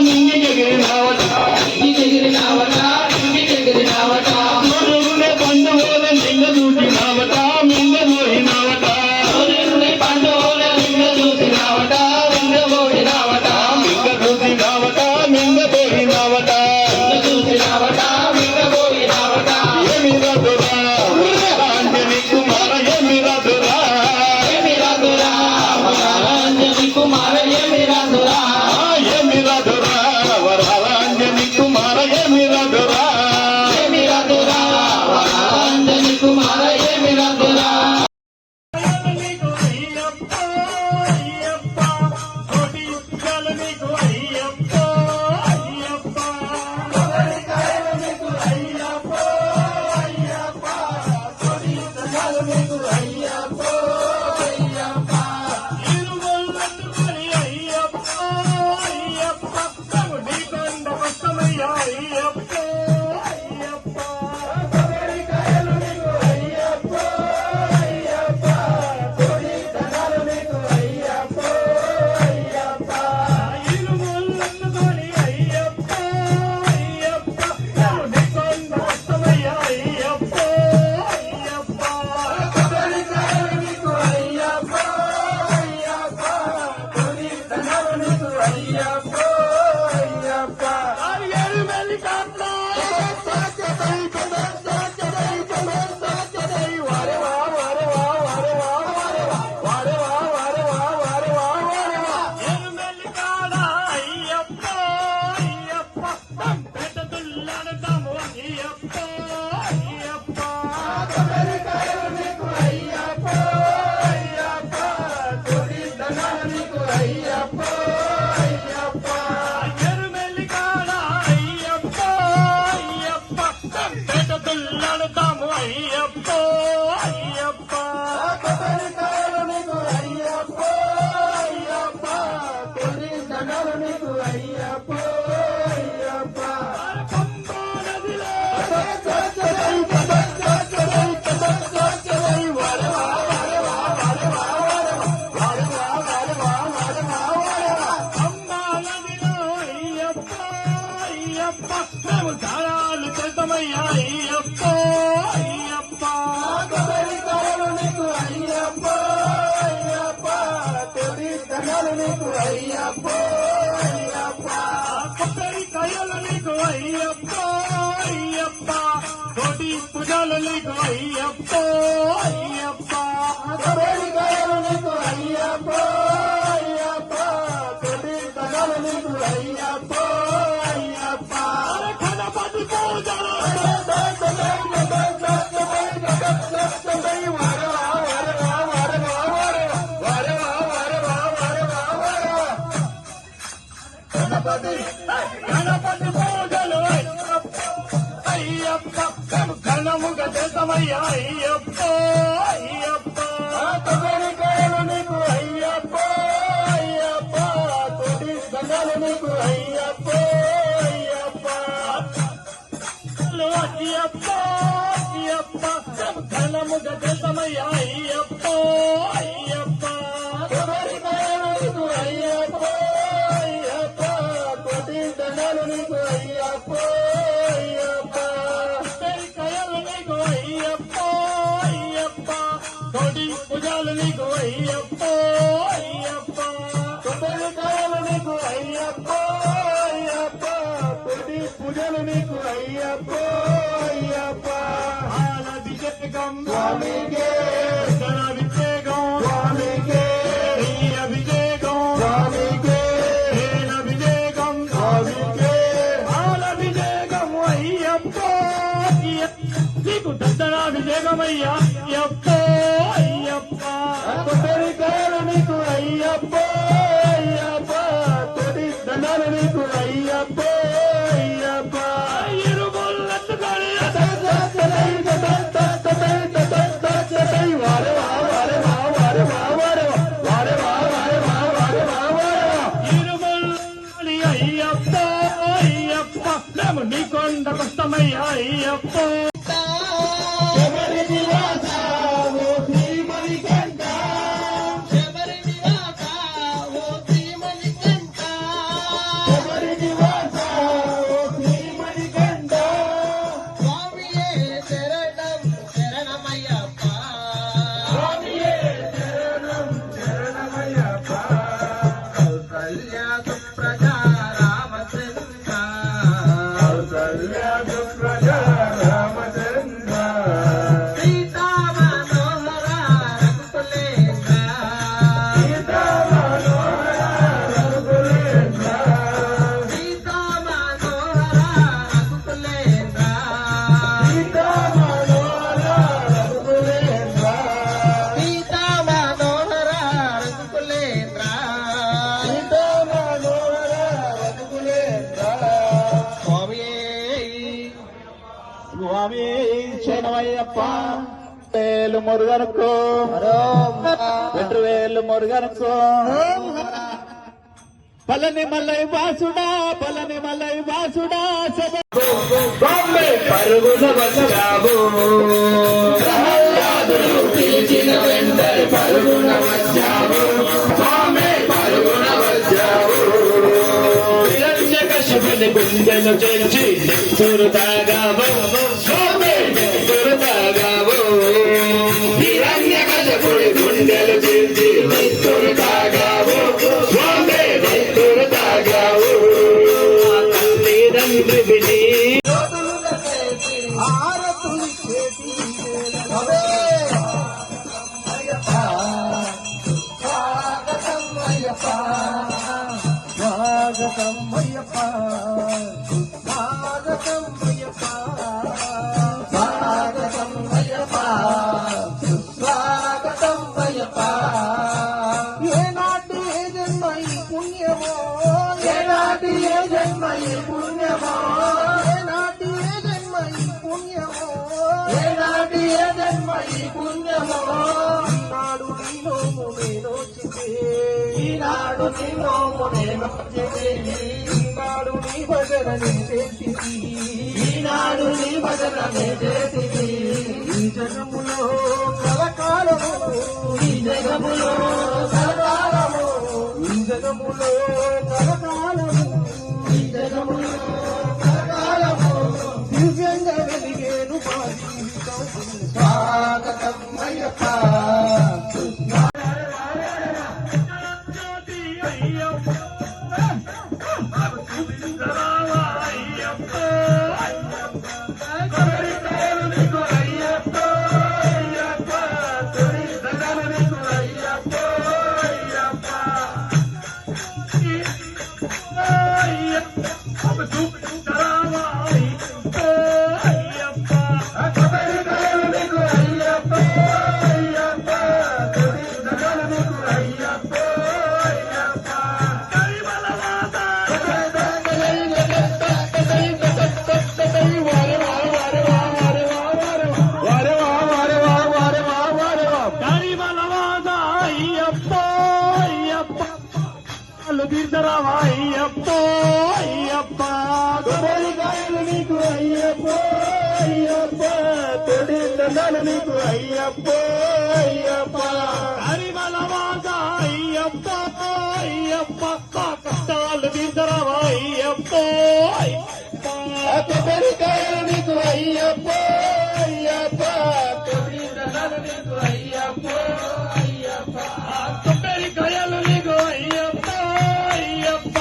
నింగికెగిరినావట నింగికెగిరినావట నింగికెగిరినావట నూరునే పండుగల నింగ చూసినావట మింగ పోయినావట నూరునే పండుగల నింగ చూసినావట మింగ పోయినావట మింగ చూసినావట మింగ పోయినావట మింగ చూసినావట మింగ పోయినావట ఏమి రదురా అంజని కుమార ఏమి రదురా ఏమి రదురా అంజని కుమార ఏమి రదురా ఏమి రదురా వరాంజని కుమార ఏమి రదురా ఏమి రదురా వరాంజని కుమార ఏమి రదురా గణపతి పూజలు అయ్యప్ప ఘనముగా చేతమయ్యా అయ్యప్ప అయ్యప్ప కొబ్బరికాయలు నీకు అయ్యప్ప అయ్యప్ప తోటి దండాలు నీకు అయ్యప్ప అయ్యప్ప అయ్యప్ప అయ్యప్ప ఘనముగా చేతమయ్యా అయ్యప్ప అయ్యప్ప కొబ్బరికాయలు నీకు అయ్యప్ప అయ్యప్ప తోటి దండాలు నీకు అయ్యప్ప అయ్యప్ప కొబ్బరికాయలు నీకు అయ్యప్ప అయ్యప్ప తోటి పూజలు నీకు అయ్యప్ప అయ్యప్ప కొబ్బరికాయలు నీకు అయ్యప్ప అయ్యప్ప తోటి పూజలు నీకు అయ్యప్ప అయ్యప్ప అభిషేకం స్వామికే అభిషేకం స్వామికే అభిషేకం స్వామికే అభిషేకం స్వామికే అభిషేకం అయ్యప్ప నీకు దర్శనాభిషేకమయ్యా అయ్యప్ప అయ్యప్ప కొబ్బరికాయలు నీకు అయ్యప్ప అయ్యప్ప తోటి దండాలు నీకు అయ్యప్ప అయ్యప్ప ఇరుములెత్తుకొని అయ్యప్ప అయ్యప్ప మేము నీ కొండ కష్టమయ్యా అయ్యప్ప శబరి నివాస ఓ శ్రీమణికంఠ శ్రీనివాస శ్రీమణికంఠ స్వామియే శరణం శరణమయ్యప్ప స్వామియే శరణం శరణమయ్యప్ప కౌసల్య సుప్రజా రామచంద్ర కౌసల్య సుప్రజ రామచంద్ర సీతా మనోహర రఘుకులేంద్ర సీతా మనోహర రఘుకులేంద్ర సీతా మనోహర రఘుకులేంద్ర సీతా మనోహర రఘుకులేంద్ర సీతా మనోహర రఘుకులేంద్ర సీతా మనోహర రఘుకులేంద్ర స్వామియే స్వామి శరణమయ్యప్ప వేలు మురుగనుకో వెంట్రువేలు మురుగనుకో పలని మల్లై వాసుడా పలని మల్లై వాసుడా బాంబే పరుగున వచ్చావు ప్రహ్లాదుడు పిలిచిన వెంటనే పరుగున వచ్చావు బాంబే పరుగున వచ్చావు హిరణ్యకశిపుని గుండెలు చేర్చి నెత్తురు తాగావు స్వామి నెత్తురు తాగావు హిరణ్యకశిపుని గుండెలు చేర్చి నెత్తురు తాగావు స్వామి నెత్తురు తాగావు తల్లిదండ్రులని ఆరతులు చేతి అవే స్వాగతం అయ్యప్ప స్వాగతం అయ్యప్ప స్వాగతం అయ్యప్ప స్వాగతం అయ్యప్ప స్వాగతం అయ్యప్ప ఏనాటి ఏ జన్మ ఈ పుణ్యమో ఏనాటి ఏ జన్మ ఈ పుణ్యమో ఏనాటి ఏ జన్మ ఈ పుణ్యమో ఏనాటి ఏ జన్మ ఈ పుణ్యమో ఈనాడు నీ నోము నేను చితే ఈనాడు నీ నోము నేను చితే ఈనాడు నీ భజన నీ చేతికి ఈనాడు నీ భజన నీ చేతికి ఈ జగములో కలకాలము ఈ జగములో కలకాలము ఈ జగములో కలకాలము ఈ జగములో కలకాలము దివ్యంగా వెలిగేను మా జీవితం స్వాగతం అయ్యప్ప జ్యోతి అయ్యప్ప సుందరావా అయ్యప్ప కొబ్బరికాయలు నీకు అయ్యప్ప అయ్యప్ప తొలి దండాలు నీకు అయ్యప్ప అయ్యప్ప అయ్యప్ప సుందరావా అయ్యప్ప అయ్యప్ప కొబ్బరికాయలు నీకు అయ్యప్ప అయ్యప్ప తొలి దండాలు నీకు అయ్యప్ప అయ్యప్ప కరిమలవాద కరిమలవాద అయ్యప్ప అయ్యప్ప వాళ్ళు తీర్చరావా అయ్యప్ప అయ్యప్ప కొబ్బరికాయలు నీకు అయ్యప్ప అయ్యప్ప తొడి దండాలు నీకు అయ్యప్ప అయ్యప్ప కరిమలవాద అయ్యప్ప అయ్యప్ప మా కష్టాలు తీర్చరావా అయ్యప్ప అయ్యప్ప కొబ్బరికాయలు నీకు అయ్యప్ప అయ్యప్ప తొలి దండాలు నీకు అయ్యప్ప అయ్యప్ప కొబ్బరికాయలు నీకు అయ్యప్ప అయ్యప్ప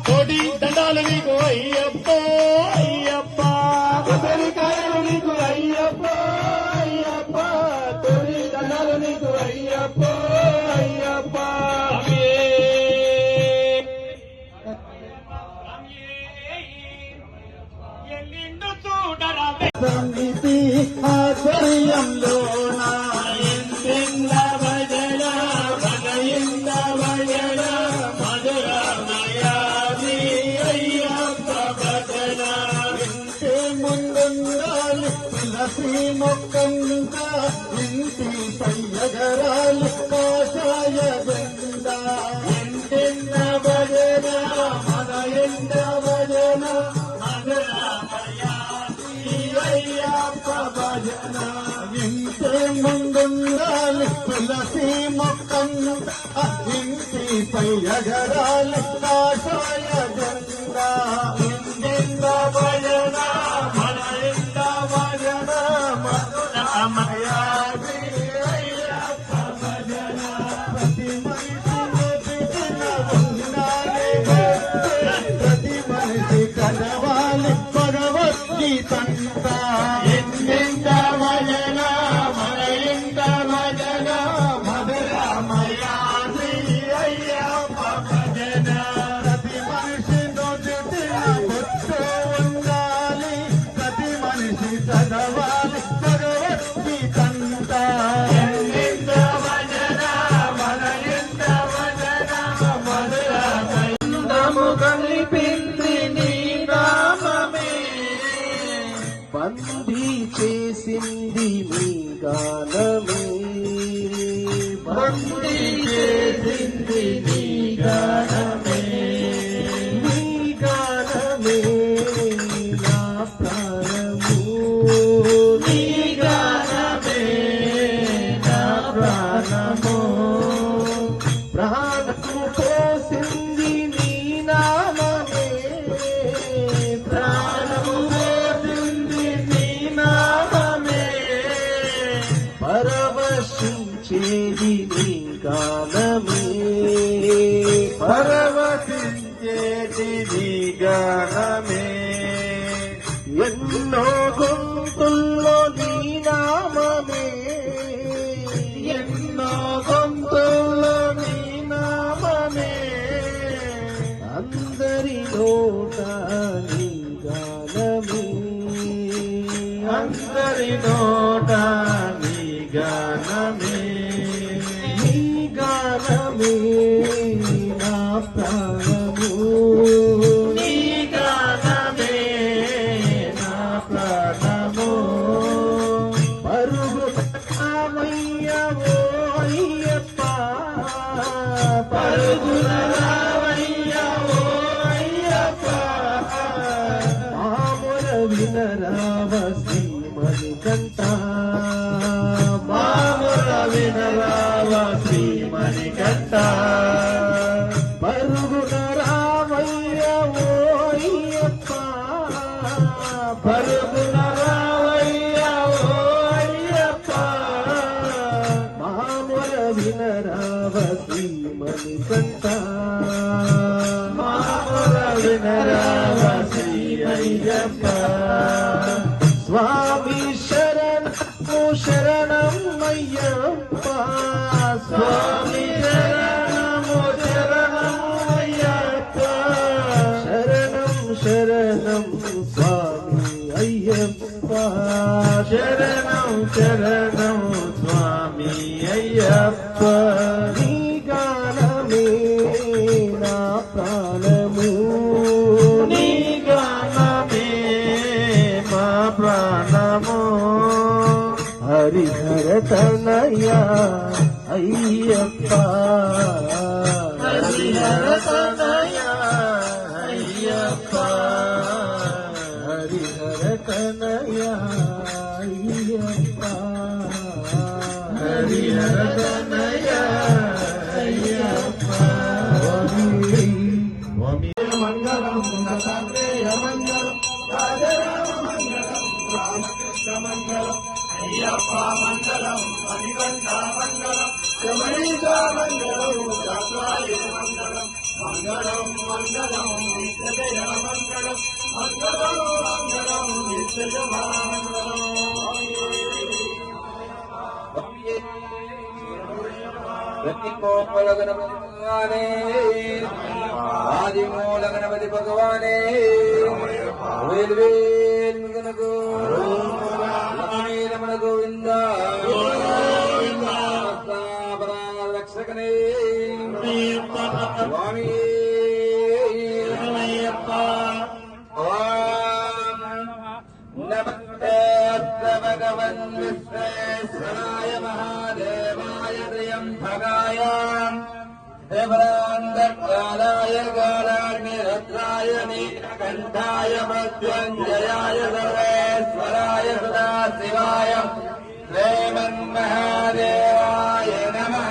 తోడి దండాలు నీకు అయ్యప్ప అయ్యప్ప కొబ్బరికాయలు నీకు అయ్యప్ప అయ్యప్ప తొలి దండాలు నీకు అయ్యప్ప అయ్యప్ప ఎల్లిండు చూడరా సమితి ఆధ్వర్యంలో నాయంద భజన భగయింద భజన మధురమయాది అయ్యప్ప భజన ఇంటి ముందుండాలి తులసి మొక్కంత ఇంటి పయ్యగరాలు కాషాయ జెండ ఇంటిన్న భజన మగయింద భజన మధురమయాది అయ్యప్ప భజన ఇంటి ముందుండాలి తులసి మొక్కంత ఇంటి పయ్యగరాలు కాషాయ జెండా నీ గానమే ఎన్నో గొంతుల్లో నీ నామమే ఎన్నో గొంతుల్లో నీ నామమే అందరి నోట నీ గానమే అందరి నోట నీ గానమే నీ గానమే నా ప్రాణము నీ గానమే నా ప్రాణము పరుగు రామయ్య ఓ అయ్యప్ప పరుగుల రామయ్య ఓ అయ్యప్ప మాముల వినరావ శ్రీమణికంఠ మాముల వినరావ శ్రీమణికంఠ పరుగున రామయ్య ఓ అయ్యప్ప పరుగున రామయ్య ఓ అయ్యప్ప మాముల వినరావ శ్రీమణికంఠ మాముల వినరావ శ్రీ అయ్యప్ప స్వామి శరణము శరణం అయ్యప్ప స్వామి శరణము శరణం అయ్యప్ప శరణం శరణం స్వామి అయ్యప్ప శరణం శరణం స్వామి అయ్యప్ప నీ గానమే నా ప్రాణము నీ గానమే మా ప్రాణము హరిహర తనయ అయ్యప్ప హరిహర తనయ అయ్యప్ప హరిహర తనయ అయ్యప్ప హరిహర తనయ అయ్యప్ప మంగళం దత్తాత్రేయ మంగళం రాజరామ మంగళం రామకృష్ణ మంగళం అయ్యప్ప మంగళం మణికంఠ మంగళం శబరీశ మంగళం దాసాయ మంగళం మంగళం మంగళం నిత్యజయ మంగళం మంగళం మంగళం నిత్యజయ మంగళం మూల గణపతి భగవానే ఆదిమూల గణపతి భగవానే వేలు వేలు గణకు రమణ గోవింద రక్షకనే స్వామి నమస్తే భగవన్ విశ్వేశ్వరాయ మహాదేవాయ త్రయంబకాయ దేవరాంతకాలాయ గాలాగ్నిరుద్రాయ నీలకంఠాయ మృత్యుంజయాయ సర్వేశ్వరాయ సదాశివాయ శ్రీమన్మహాదేవాయ నమః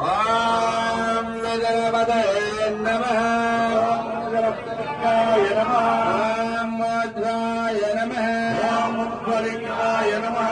ఓం గణపతయే నమః గణపతయ నమః ఓం మాధ్వాయ నమః ఓం ముద్గలికాయ నమః